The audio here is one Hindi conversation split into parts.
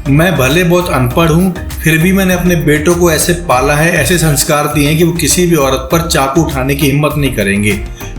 मैं भले बहुत अनपढ़ हूँ, फिर भी मैंने अपने बेटों को ऐसे पाला है, ऐसे संस्कार दिए हैं कि वो किसी भी औरत पर चाकू उठाने की हिम्मत नहीं करेंगे।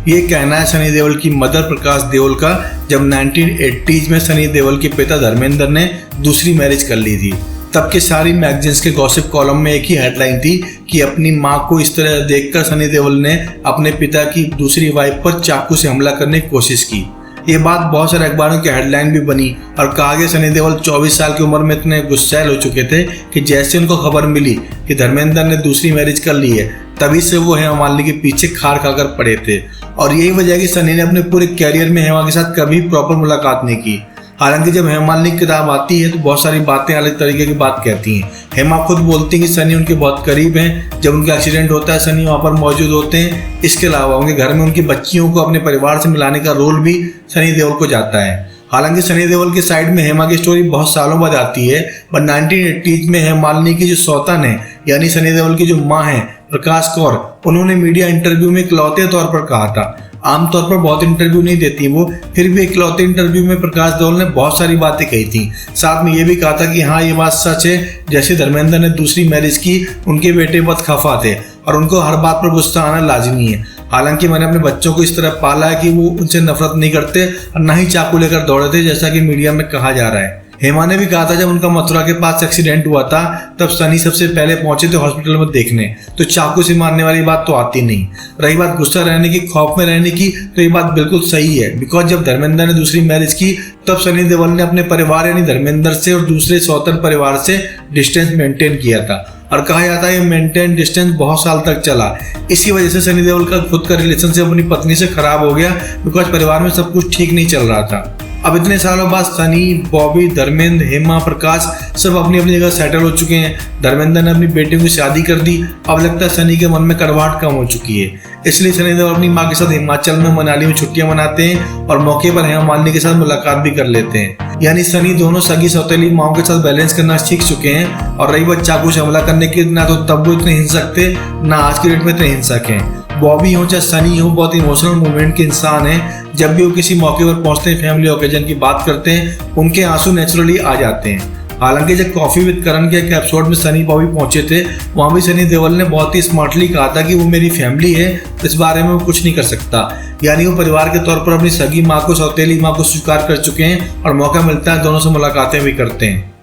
ये कहना है सनी देओल की मदर प्रकाश देओल का, जब 1980s में सनी देओल के पिता धर्मेंद्र ने दूसरी मैरिज कर ली थी। तब के सारी मैगजीन्स के गॉसिप कॉलम में एक ही हेडलाइन थी कि अपनी मां को इस तरह देखकर सनी देओल ने अपने पिता की दूसरी वाइफ पर चाकू से हमला करने की कोशिश की। ये बात बहुत सारे अखबारों की हेडलाइन भी बनी और कहा गया सनी देओल 24 साल की उम्र में इतने गुस्सैल हो चुके थे कि जैसे उनको खबर मिली कि धर्मेंद्र ने दूसरी मैरिज कर ली है, तभी से वो हेमा मालिनी के पीछे खार खाकर पड़े थे। और यही वजह है कि सनी ने अपने पूरे कैरियर में हेमा के साथ कभी प्रॉपर मुलाकात नहीं की। हालांकि जब हेमा मालिनी की किताब आती है तो बहुत सारी बातें अलग तरीके की बात कहती हैं। हेमा खुद बोलती हैं कि सनी उनके बहुत करीब हैं, जब उनका एक्सीडेंट होता है सनी वहाँ पर मौजूद होते हैं। इसके अलावा उनके घर में उनकी बच्चियों को अपने परिवार से मिलाने का रोल भी सनी देओल को जाता है। हालांकि सनी देओल की साइड में हेमा की स्टोरी बहुत सालों बाद आती है, पर 1980s में हेमा मालिनी की जो सौतन है यानी सनी देओल की जो माँ है प्रकाश कौर, उन्होंने मीडिया इंटरव्यू में इकलौते तौर पर कहा था, आमतौर पर बहुत इंटरव्यू नहीं देती वो, फिर भी इकलौते इंटरव्यू में प्रकाश देओल ने बहुत सारी बातें कही थी। साथ में ये भी कहा था कि हाँ ये बात सच है, जैसे धर्मेंद्र ने दूसरी मैरिज की उनके बेटे बहुत खफा थे और उनको हर बात पर गुस्सा आना लाजमी है। हालांकि मैंने अपने बच्चों को इस तरह पाला है कि वो उनसे नफरत नहीं करते और ना ही चाकू लेकर दौड़े थे जैसा कि मीडिया में कहा जा रहा है। हेमा ने भी कहा था जब उनका मथुरा के पास एक्सीडेंट हुआ था तब सनी सबसे पहले पहुंचे थे हॉस्पिटल में देखने, तो चाकू से मारने वाली बात तो आती नहीं। रही बात गुस्सा रहने की, खौफ में रहने की, तो ये बात बिल्कुल सही है। बिकॉज जब धर्मेंद्र ने दूसरी मैरिज की तब सनी देओल ने अपने परिवार यानी धर्मेंद्र से और दूसरे स्वतंत्र परिवार से डिस्टेंस मेंटेन किया था और कहा जाता है ये मेंटेन डिस्टेंस बहुत साल तक चला। इसी वजह से सनी देओल का खुद का रिलेशनशिप अपनी पत्नी से खराब हो गया, बिकॉज परिवार में सब कुछ ठीक नहीं चल रहा था। अब इतने सालों बाद सनी, बॉबी, धर्मेंद्र, हेमा, प्रकाश सब अपनी अपनी जगह सेटल हो चुके हैं। धर्मेंद्र ने अपनी बेटी की शादी कर दी। अब लगता है सनी के मन में कड़वाहट कम हो चुकी है, इसलिए सनी देओल अपनी माँ के साथ हिमाचल में मनाली में छुट्टियां मनाते हैं और मौके पर हेमा मालिनी के साथ मुलाकात भी कर लेते हैं। यानी सनी दोनों सगी सौतेली माओ के साथ बैलेंस करना सीख चुके हैं। और रही बात चाकू से हमला करने की, ना तो तब वो इतने हिंसक थे, ना आज की डेट में इतने हिंसक हैं। बॉबी हो चाहे सनी हो, बहुत इमोशनल मूवमेंट के इंसान हैं। जब भी वो किसी मौके पर पहुंचते हैं, फैमिली ओकेजन की बात करते हैं, उनके आंसू नेचुरली आ जाते हैं। हालांकि जब कॉफी विद करण के एक एपिसोड में सनी बॉबी पहुंचे थे, वहां भी सनी देओल ने बहुत ही स्मार्टली कहा था कि वो मेरी फैमिली है, इस बारे में वो कुछ नहीं कर सकता। यानी वो परिवार के तौर पर अपनी सगी माँ को, सौतेली माँ को स्वीकार कर चुके हैं और मौका मिलता है दोनों से मुलाकातें भी करते हैं।